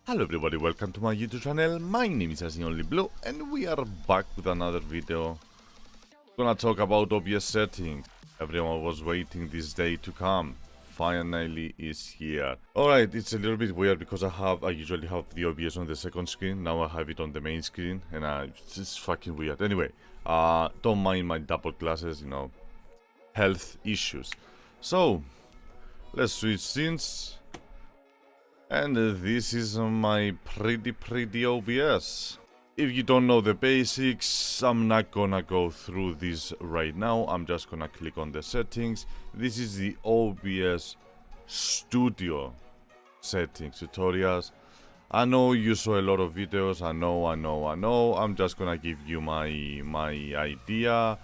Hello everybody, welcome to my YouTube channel. My name is ICOnlyBlue and we are back with another video. Gonna talk about OBS settings. Everyone was waiting this day to come. Finally is here. Alright, it's a little bit weird because I usually have the OBS on the second screen. Now I have it on the main screen and it's just fucking weird. Anyway, don't mind my double glasses, you know, health issues. So, let's switch scenes. And this is my pretty OBS. If you don't know the basics, I'm not gonna go through this right now. I'm just gonna click on the settings. This is the OBS Studio settings tutorials. I know you saw a lot of videos. I know. I'm just gonna give you my idea.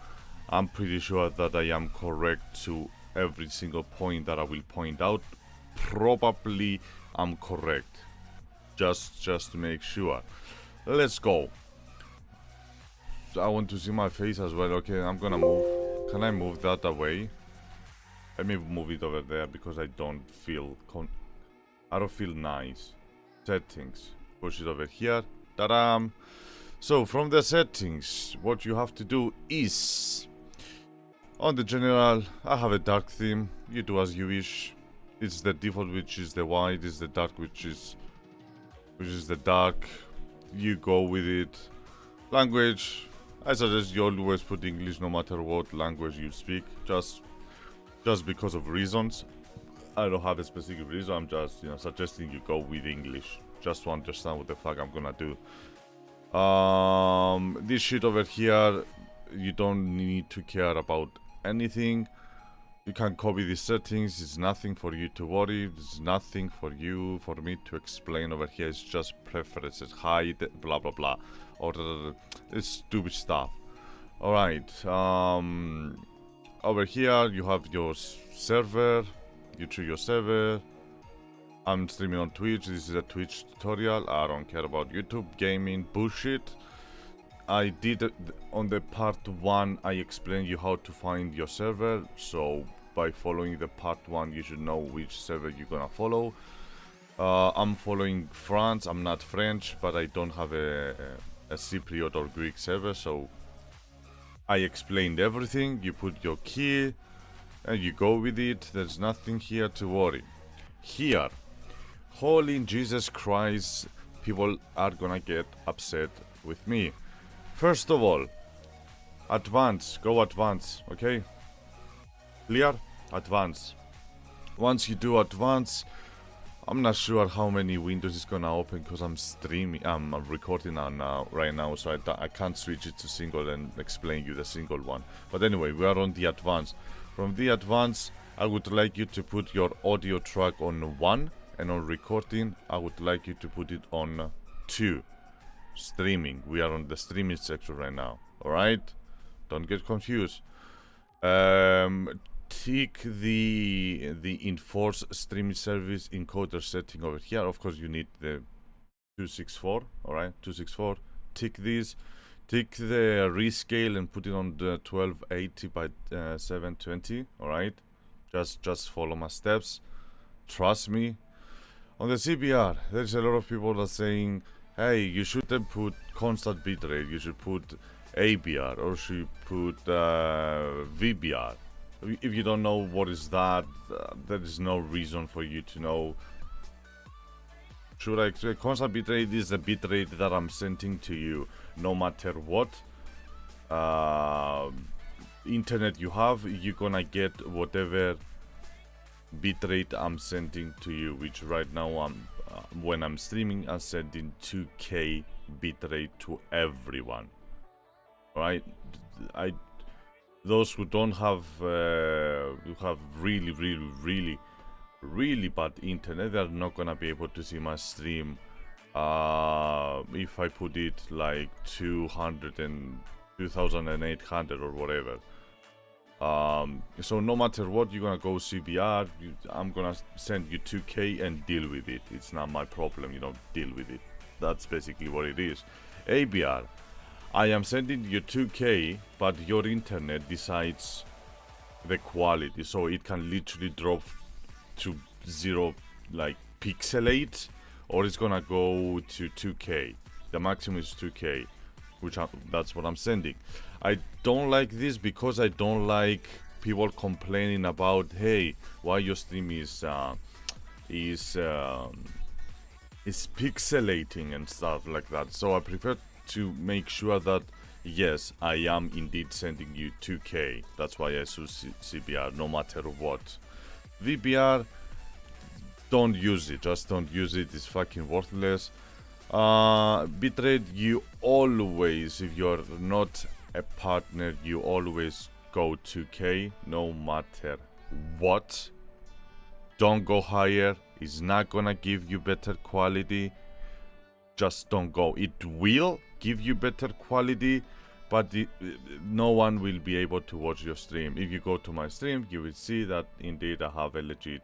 I'm pretty sure that I am correct to every single point that I will point out. Probably I'm correct, just to make sure. Let's go. So I want to see my face as well. Okay, I'm gonna move. Can I move that away? Let me move it over there because I don't feel nice. Settings, push it over here. Ta-da! So from the settings, what you have to do is on the general, I have a dark theme. You do as you wish. It's the default, which is the white, is the dark, which is the dark. You go with it. Language, I suggest you always put English no matter what language you speak, just because of reasons. I don't have a specific reason, I'm just, you know, suggesting you go with English just to understand what the fuck I'm gonna do. This shit over here, you don't need to care about anything. You can copy these settings. It's nothing for you to worry. It's nothing for me to explain over here. It's just preferences, hide, blah blah blah, or it's stupid stuff. All right. Over here you have your server. You choose your server. I'm streaming on Twitch. This is a Twitch tutorial. I don't care about YouTube gaming bullshit. I did on the part 1, I explained you how to find your server, so by following the part 1 you should know which server you're gonna follow. I'm following France. I'm not French, but I don't have a Cypriot or Greek server, so I explained everything. You put your key and you go with it. There's nothing here to worry. Here, holy Jesus Christ, people are gonna get upset with me. First of all, advance, go advance, okay? Clear? Advance. Once you do advance, I'm not sure how many windows it's gonna open because I'm streaming, I'm recording on right now, so I can't switch it to single and explain you the single one. But anyway, we are on the advance. From the advance, I would like you to put your audio track on 1, and on recording, I would like you to put it on 2. Streaming, we are on the streaming section right now. All right, don't get confused. Tick the enforce streaming service encoder setting over here. Of course you need the 264. All right, 264. Tick this. Tick the rescale and put it on the 1280 by 720. All right, just follow my steps, trust me. On the CBR, there's a lot of people that are saying, hey, you shouldn't put constant bitrate, you should put ABR or should put VBR. If you don't know what is that, there is no reason for you to know. Should I say constant bitrate is the bitrate that I'm sending to you no matter what internet you have, you're gonna get whatever bitrate I'm sending to you, which right now when I'm streaming, I'm sending 2K bitrate to everyone. Right? Those who don't have, who have really bad internet, they're not gonna be able to see my stream. If I put it like 200 and 2800 or whatever. So no matter what, you're gonna go CBR. I'm gonna send you 2K and deal with it. It's not my problem, you know, deal with it. That's basically what it is. ABR, I am sending you 2K, but your internet decides the quality, so it can literally drop to 0, like pixelate, or it's gonna go to 2K. The maximum is 2K, which that's what I'm sending. I don't like this because I don't like people complaining about, hey, why your stream is pixelating and stuff like that. So I prefer to make sure that yes, I am indeed sending you 2K. That's why I choose CBR no matter what. VBR, don't use it, just don't use it, it's fucking worthless. Bitrate, you always, if you're not a partner, you always go 2K no matter what. Don't go higher, it's not gonna give you better quality. Just don't go. It will give you better quality, but no one will be able to watch your stream. If you go to my stream, you will see that indeed I have a legit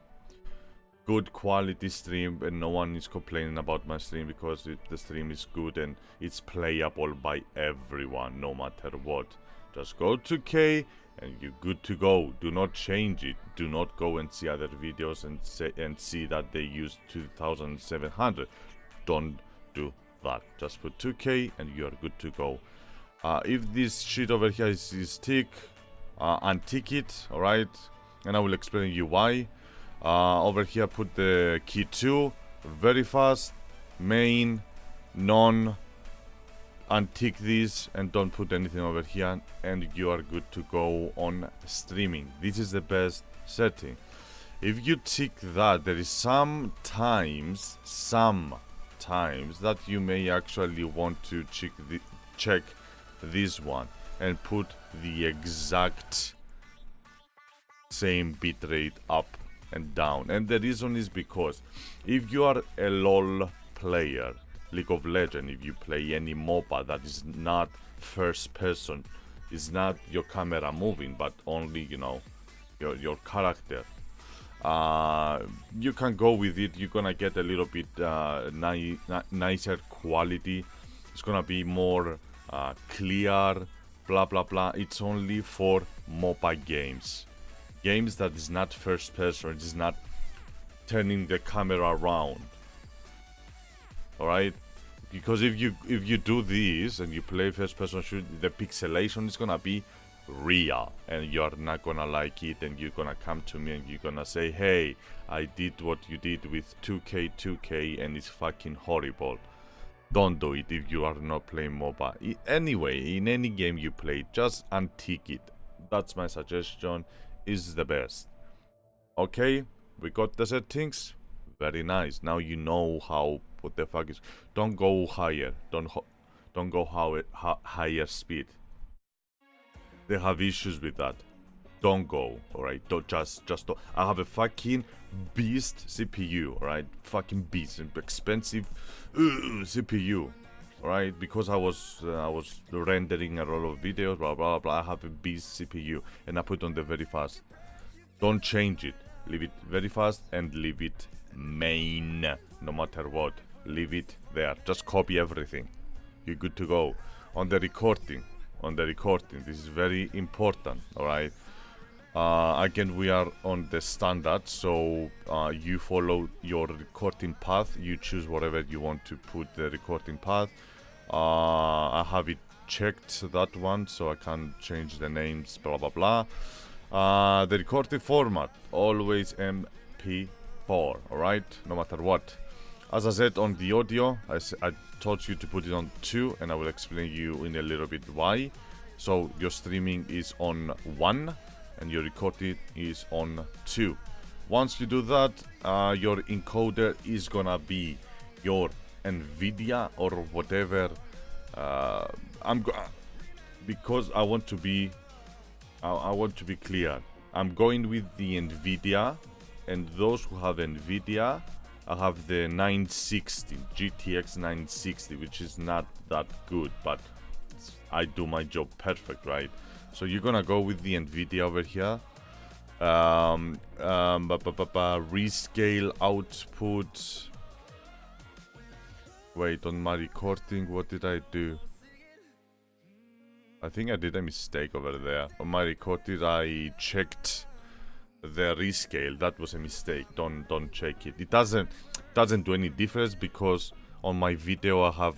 good quality stream, and no one is complaining about my stream because the stream is good and it's playable by everyone no matter what. Just go to K and you're good to go. Do not change it. Do not go and see other videos and see that they use 2700. Don't do that. Just put 2K and you're good to go. If this shit over here is tick, untick it, alright, and I will explain you why. Over here put the key 2, very fast, main, none, untick this and don't put anything over here and you are good to go on streaming. This is the best setting. If you tick that, there is sometimes that you may actually want to check this one and put the exact same bitrate up and down. And the reason is because if you are a LOL player, League of Legends, if you play any MOBA that is not first person, is not your camera moving but only, you know, your character, you can go with it. You're gonna get a little bit nicer quality. It's gonna be more clear, blah blah blah. It's only for MOBA games that is not first person, it is not turning the camera around. Alright, because if you do this and you play first person shoot, the pixelation is gonna be real and you're not gonna like it, and you're gonna come to me and you're gonna say, hey, I did what you did with 2K and it's fucking horrible. Don't do it if you are not playing MOBA. Anyway, in any game you play, just untick it. That's my suggestion, is the best. Okay, we got the settings. Very nice. Now you know how, what the fuck is. Don't go higher. Don't go higher speed. They have issues with that. Don't go. All right. Don't just don't. I have a fucking beast CPU. All right. Fucking beast, expensive CPU. All right. Because I was rendering a lot of videos. Blah blah blah. I have a beast CPU and I put on the very fast. Don't change it. Leave it very fast and leave it main. No matter what. Leave it there. Just copy everything. You're good to go. On the recording, this is very important. All right. Again, we are on the standard, so you follow your recording path. You choose whatever you want to put the recording path. I have it checked, that one, so I can change the names, blah blah blah. The recording format, always MP4, alright, no matter what. As I said on the audio, I taught you to put it on 2, and I will explain you in a little bit why. So your streaming is on 1 and your recording is on 2. Once you do that, your encoder is gonna be your Nvidia or whatever. Because I want to be clear. I'm going with the Nvidia, and those who have Nvidia, I have the 960 GTX 960, which is not that good, but I do my job perfect, right? So you're gonna go with the Nvidia over here. Rescale output. Wait, on my recording, what did I do? I think I did a mistake over there. On my recording, I checked the rescale. That was a mistake. Don't check it. It doesn't. doesn't do any difference because on my video I have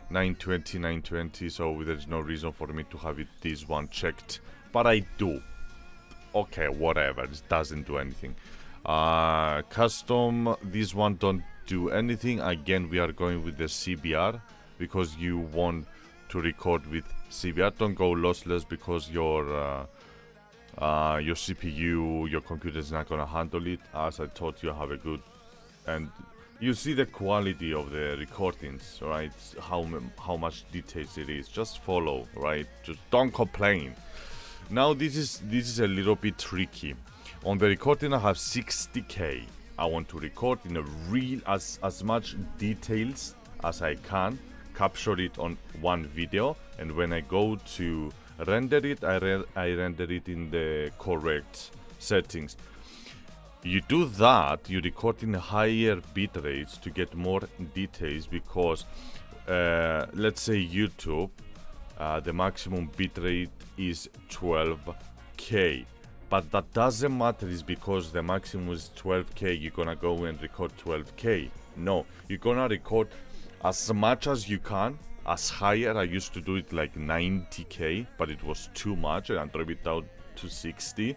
920, so there's no reason for me to have this one checked, but I do. Okay, whatever, it doesn't do anything. Custom, this one don't do anything. Again, we are going with the CBR because you want to record with CBR. Don't go lossless because your CPU, your computer is not gonna handle it. As I told you, have a good, and you see the quality of the recordings, right? How much details it is. Just follow, right? Just don't complain. Now this is a little bit tricky. On the recording I have 60K. I want to record in a real as much details as I can, capture it on one video, and when I go to render it, I render it in the correct settings. You do that, you record in higher bit rates to get more details because let's say YouTube, the maximum bitrate is 12K, but that doesn't matter. Is because the maximum is 12K, you're gonna go and record 12K. No, you're gonna record as much as you can, as higher. I used to do it like 90K, but it was too much, and I drove it down to 60K,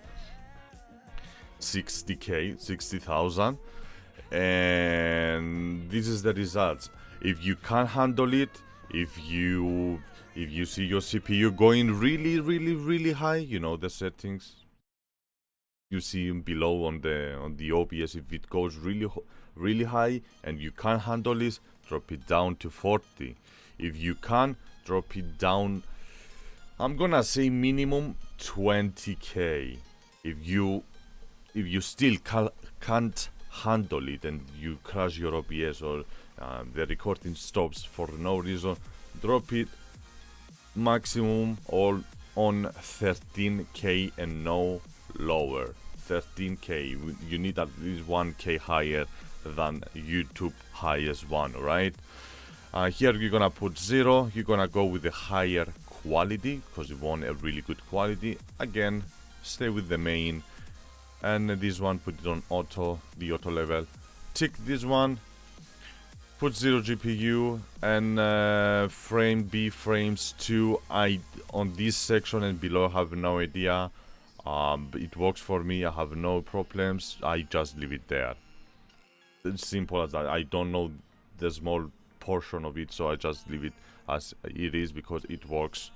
60,000, and this is the results. If you can't handle it, if you see your CPU going really high, you know the settings you see below on the OBS, if it goes really high and you can't handle this, drop it down to 40. If you can, drop it down, I'm gonna say minimum 20K. If you still can't handle it and you crash your OBS or the recording stops for no reason, drop it maximum all on 13K and no lower. 13K, you need at least 1K higher than YouTube highest one, right? Here you're gonna put 0, you're gonna go with the higher quality because you want a really good quality. Again, stay with the main, and this one put it on auto, the auto level. Tick this one, put 0 GPU, and frame B frames 2. I on this section and below have no idea. It works for me, I have no problems, I just leave it there. It's simple as that. I don't know the small portion of it, so I just leave it as it is because it works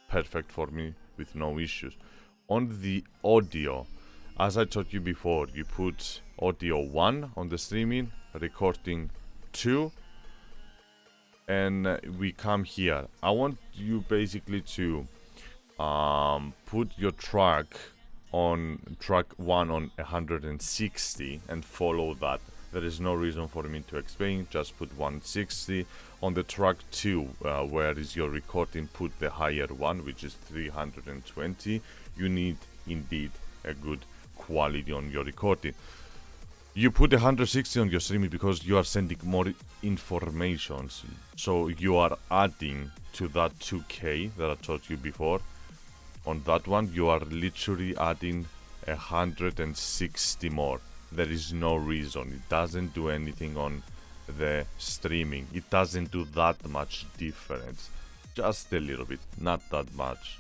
perfect for me with no issues. On the audio, as I told you before, you put audio 1 on the streaming, recording 2, and we come here. I want you basically to put your track 1 on 160 and follow that. There is no reason for me to explain, just put 160. On the track 2, where is your recording, put the higher one, which is 320. You need indeed a good quality on your recording. You put 160 on your streaming because you are sending more information, so you are adding to that 2K that I told you before. On that one, you are literally adding 160 more. There is no reason. It doesn't do anything on the streaming. It doesn't do that much difference. Just a little bit, not that much.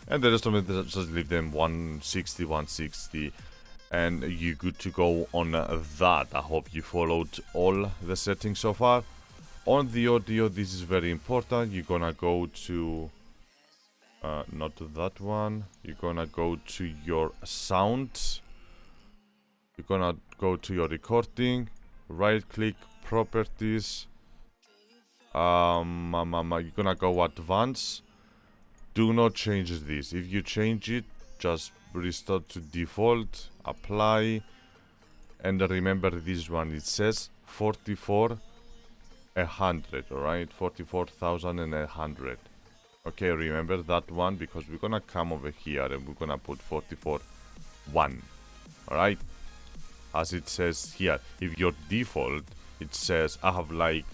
And the rest of it, just leave them 160, 160, and you're good to go on that. I hope you followed all the settings so far. On the audio, this is very important. You're gonna go to not to that one. You're gonna go to your sound. You're gonna go to your recording, right click, properties. You're gonna go advanced. Do not change this. If you change it, just restart to default, apply, and remember this one. It says 44,100, alright? 44,100. Okay, remember that one because we're gonna come over here and we're gonna put 44,1. Alright? As it says here, if your default, it says I have like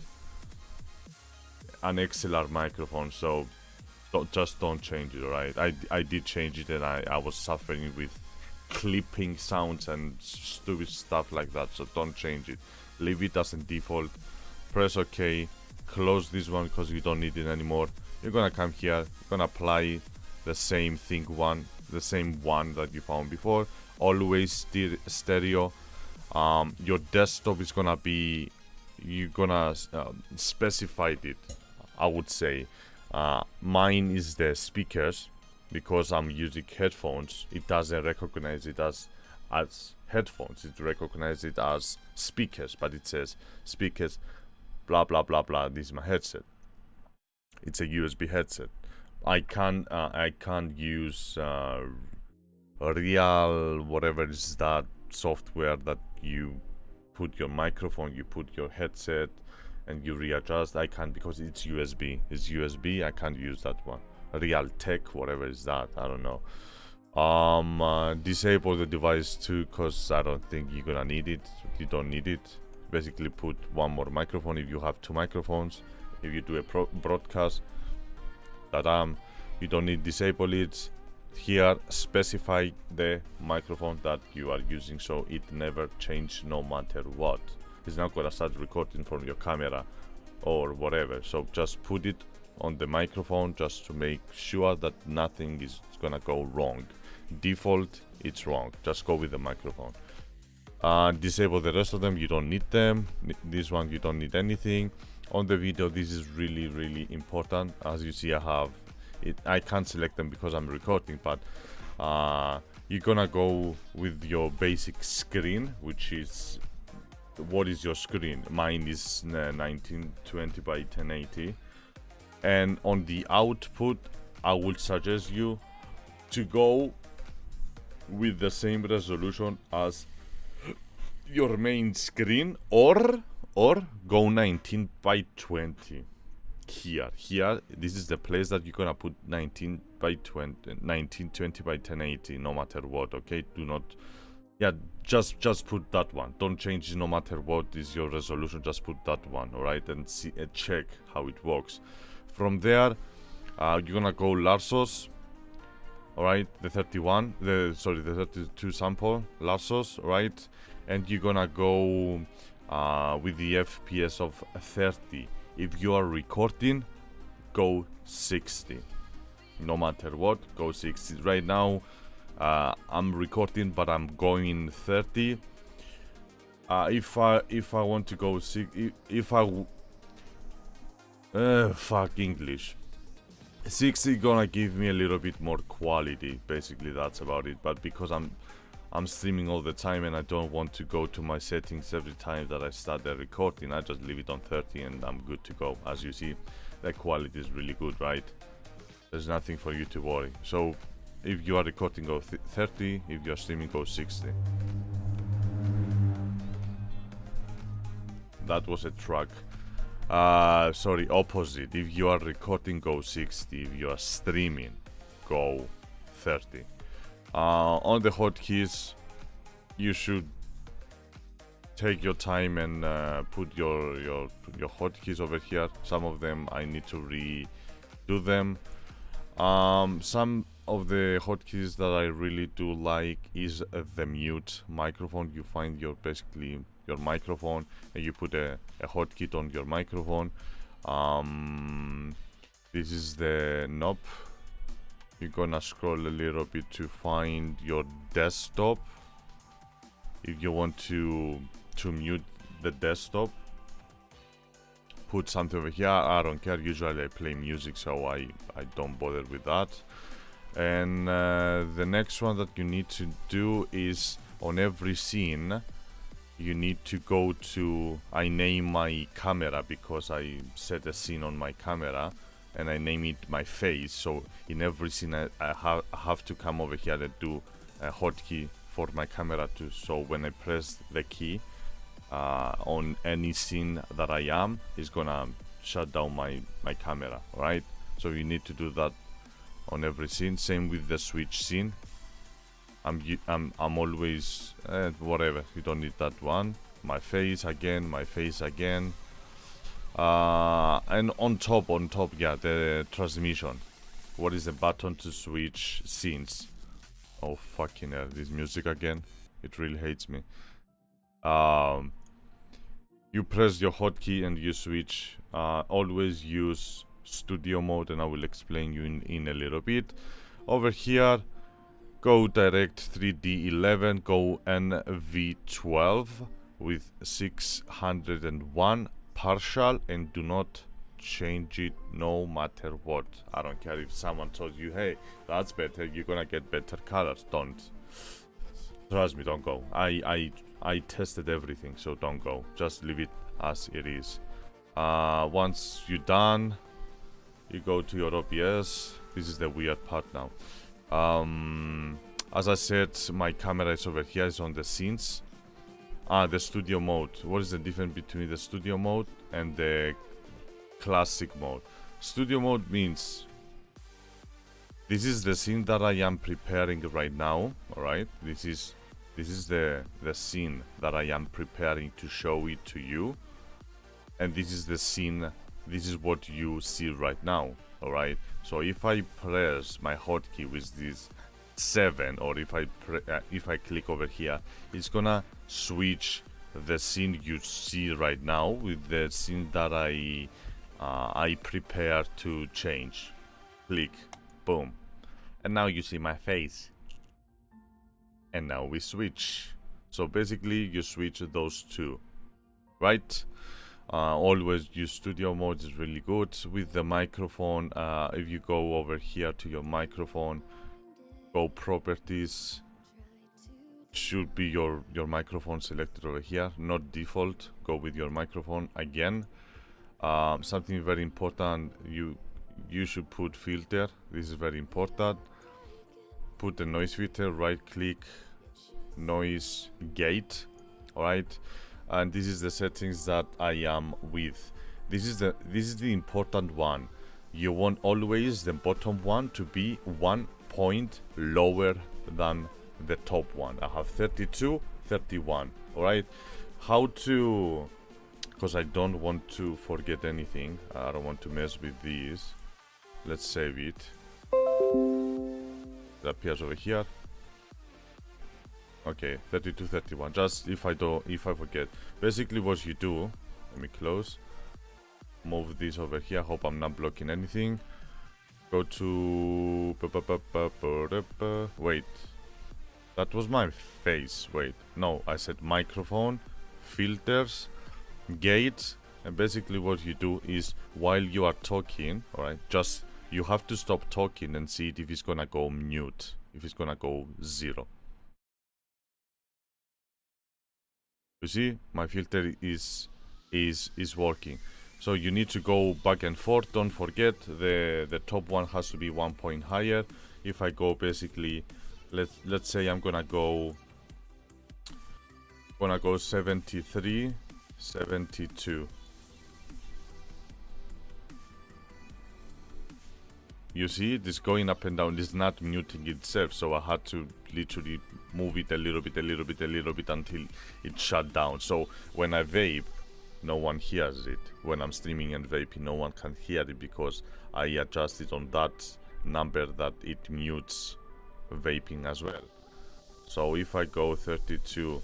an XLR microphone, so don't change it, alright? I did change it and I was suffering with clipping sounds and stupid stuff like that, so don't change it. leave it as a default, press OK, close this one because you don't need it anymore. You're gonna come here, you're gonna apply the same one that you found before. Always stereo. Your desktop is gonna be, you're gonna specify it, I would say. Mine is the speakers, because I'm using headphones. It doesn't recognize it as headphones, it recognizes it as speakers, but it says speakers blah blah blah blah. This is my headset. It's a USB headset. I can't use real whatever is that software that you put your microphone, you put your headset and you readjust. I can't, because it's USB. It's USB. I can't use that one. Real Tech, whatever is that, I don't know. Disable the device too, because I don't think you're gonna need it. You don't need it. Basically put one more microphone if you have two microphones. If you do a broadcast, you don't need disable it. Here specify the microphone that you are using, so it never change no matter what. It's not gonna start recording from your camera or whatever, so just put it on the microphone just to make sure that nothing is gonna go wrong. Default, it's wrong, just go with the microphone. Disable the rest of them, you don't need them. This one you don't need anything. On the video, this is really important. As you see, I have it. I can't select them because I'm recording, but you're gonna go with your basic screen, which is, what is your screen? Mine is 1920 by 1080, and on the output I would suggest you to go with the same resolution as your main screen, or go 19 by 20. Here this is the place that you're gonna put 19 by 20 1920 by 1080, no matter what. Okay, do not, yeah, just put that one. Don't change it no matter what is your resolution, just put that one. All right, and see, check how it works. From there you're gonna go Larsos. All right, the 32 sample Larsos, right? And you're gonna go with the FPS of 30. If you are recording, go 60. No matter what, go 60. Right now I'm recording, but I'm going 30. If I want to go fuck English, 60 gonna give me a little bit more quality. Basically that's about it. But because I'm streaming all the time and I don't want to go to my settings every time that I start the recording, I just leave it on 30 and I'm good to go. As you see, the quality is really good, right? There's nothing for you to worry. So if you are recording, go 30. If you're streaming, go 60. That was a truck. Sorry, opposite. If you are recording, go 60. If you are streaming, go 30. On the hotkeys, you should take your time and put your hotkeys over here. Some of them I need to redo them. Some of the hotkeys that I really do like is the mute microphone. You find basically your microphone and you put a hotkey on your microphone. This is the knob. You're gonna scroll a little bit to find your desktop. If you want to mute the desktop, put something over here. I don't care, usually I play music, so I don't bother with that. And the next one that you need to do is, on every scene you need to go to, I name my camera because I set a scene on my camera and I name it my face. So in every scene I have to come over here and do a hotkey for my camera too. So when I press the key on any scene that I am, it's gonna shut down my camera, right? So you need to do that on every scene. Same with the switch scene. I'm always whatever, you don't need that one. My face again. And on top, yeah, the transmission. What is the button to switch scenes? Oh fucking hell, this music again. It really hates me. You press your hotkey and you switch. Always use studio mode, and I will explain you in a little bit. Over here, go direct 3D11, go NV12 with 601 partial, and do not change it no matter what. I don't care if someone told you, hey, that's better, you're gonna get better colors. Don't. Trust me, don't go. I tested everything, so don't go. Just leave it as it is. Once you're done, you go to your OBS. This is the weird part now. As I said, my camera is over here, it's on the scenes. The studio mode. What is the difference between the studio mode and the classic mode? Studio mode means this is the scene that I am preparing right now. Alright, this is the scene that I am preparing to show it to you, and this is the scene, this is what you see right now. Alright, so if I press my hotkey with this 7, or if I click over here, it's gonna switch the scene you see right now with the scene that I prepare to change. Click, boom, and now you see my face. And now we switch. So basically you switch those two, right? Always use studio mode, is really good. With the microphone, if you go over here to your microphone, go properties, should be your microphone selected over here, not default. Go with your microphone again. Something very important, you should put filter. This is very important. Put the noise filter, right click, noise gate. Alright, and this is the settings that I am with. This is the important one. You want always the bottom one to be 1 point lower than the top one. I have 32, 31. Alright, how to, because I don't want to forget anything, I don't want to mess with these. Let's save it. It appears over here. Okay, 32, 31. Just if I forget. Basically what you do, let me close. Move this over here. Hope I'm not blocking anything. Go to... Wait. That was my face. Wait. No, I said microphone, filters, gate. And basically what you do is while you are talking, alright, just you have to stop talking and see if it's gonna go mute, if it's gonna go 0. You see, my filter is working. So you need to go back and forth. Don't forget the top one has to be 1 point higher. If I go basically, let's say I'm gonna go 73, 72. You see, this going up and down is not muting itself, so I had to literally move it a little bit until it shut down. So when I vape, no one hears it. When I'm streaming and vaping, no one can hear it because I adjusted on that number that it mutes vaping as well. So if I go 32,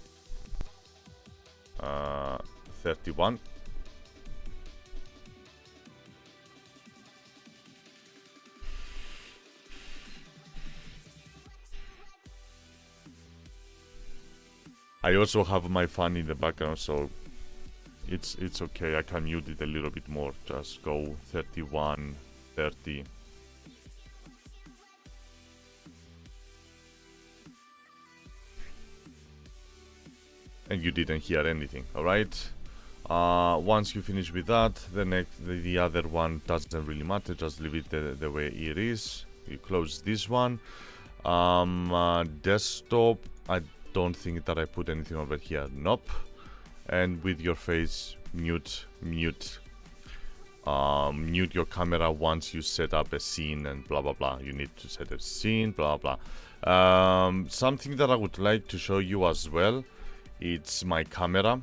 31. I also have my fan in the background, so it's okay. I can mute it a little bit more. Just go 31, 30. And you didn't hear anything, alright? Once you finish with that, the other one doesn't really matter. Just leave it the way it is. You close this one. Desktop, I don't think that I put anything over here. Nope. And with your face, mute your camera once you set up a scene and blah blah blah. You need to set a scene, blah blah. Something that I would like to show you as well, it's my camera.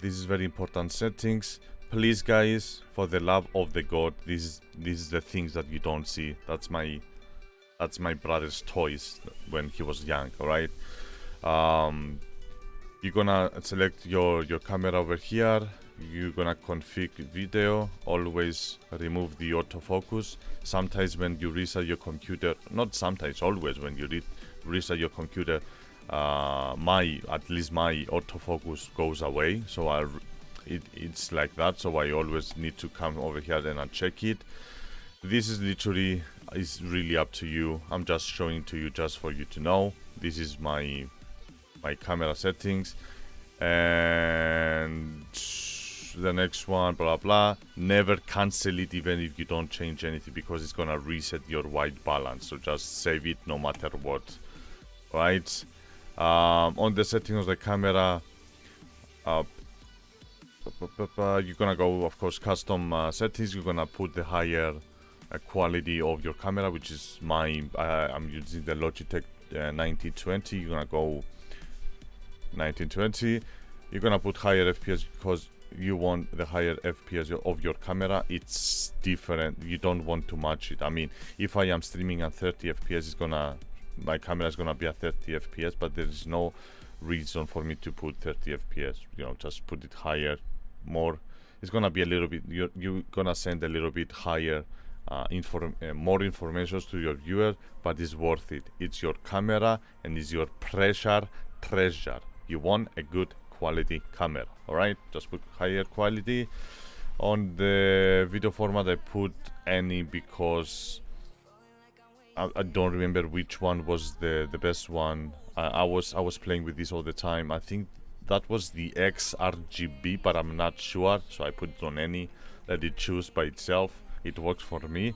This is very important settings. Please guys, for the love of the God, this is the things that you don't see. That's my brother's toys when he was young, alright? You're gonna select your camera over here. You're gonna config video. Always remove the autofocus. Sometimes when you restart your computer, not sometimes, always when you restart your computer, at least my autofocus goes away. So it's like that. So I always need to come over here and uncheck it. This is literally is really up to you. I'm just showing to you just for you to know. This is my camera settings, and the next one, blah blah. Never cancel it even if you don't change anything, because it's gonna reset your white balance. So just save it no matter what. Right? On the settings of the camera, you're gonna go, of course, custom settings. You're gonna put the higher quality of your camera, which is I'm using the Logitech 1920. You're gonna go 1920. You're gonna put higher FPS because you want the higher FPS of your camera. It's different. You don't want to match it. I mean, if I am streaming at 30 FPS, my camera is gonna be at 30 FPS, but there is no reason for me to put 30 FPS. You know, just put it higher, more. It's gonna be a little bit. You're gonna send a little bit higher, more information to your viewer, but it's worth it. It's your camera and it's your treasure. You want a good quality camera, all right? Just put higher quality. On the video format, I put any because I don't remember which one was the best one. I was playing with this all the time. I think that was the XRGB, but I'm not sure, so I put it on any. Let it choose by itself. It works for me.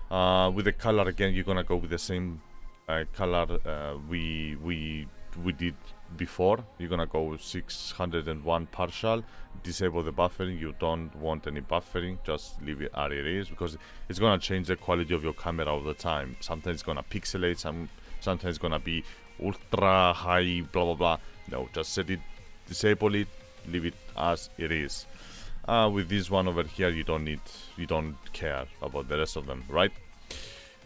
With the color, again, you're gonna go with the same color we did before. You're gonna go with 601 partial. Disable the buffering. You don't want any buffering, just leave it as it is, because it's gonna change the quality of your camera all the time. Sometimes it's gonna pixelate, sometimes it's gonna be ultra high, blah blah blah. No, just set it, disable it, leave it as it is. With this one over here, you don't care about the rest of them, right?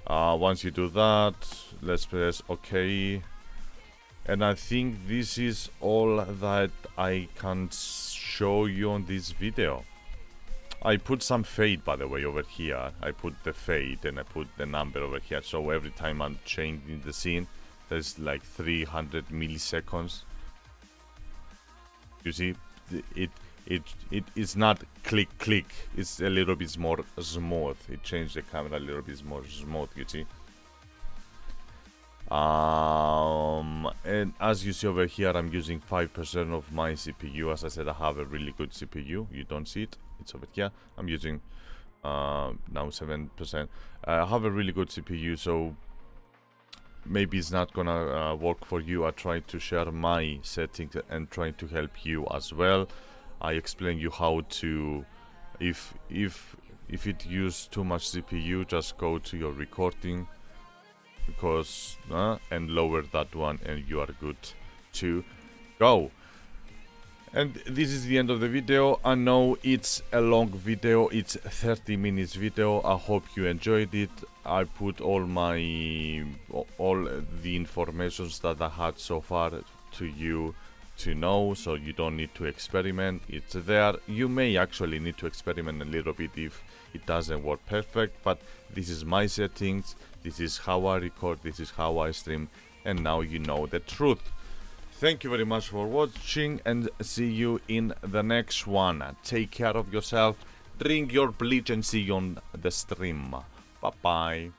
Once you do that, let's press OK. And I think this is all that I can show you on this video. I put some fade, by the way, over here. I put the fade and I put the number over here. So every time I'm changing the scene, there's like 300 milliseconds. You see, it is not click. It's a little bit more smooth. It changed the camera a little bit more smooth. You see. And as you see over here, I'm using 5% of my CPU. As I said, I have a really good CPU. You don't see it, it's over here. I'm using now 7%. I have a really good CPU, so maybe it's not gonna work for you. I try to share my settings and try to help you as well. I explain you how to, if it uses too much CPU, just go to your recording, because and lower that one, and you are good to go. And this is the end of the video. I know it's a long video, it's 30 minutes video. I hope you enjoyed it. I put all the information that I had so far to you to know, so you don't need to experiment. It's there. You may actually need to experiment a little bit if it doesn't work perfect, but this is my settings, this is how I record, this is how I stream, and now you know the truth. Thank you very much for watching, and see you in the next one. Take care of yourself, drink your bleach, and see you on the stream. Bye bye.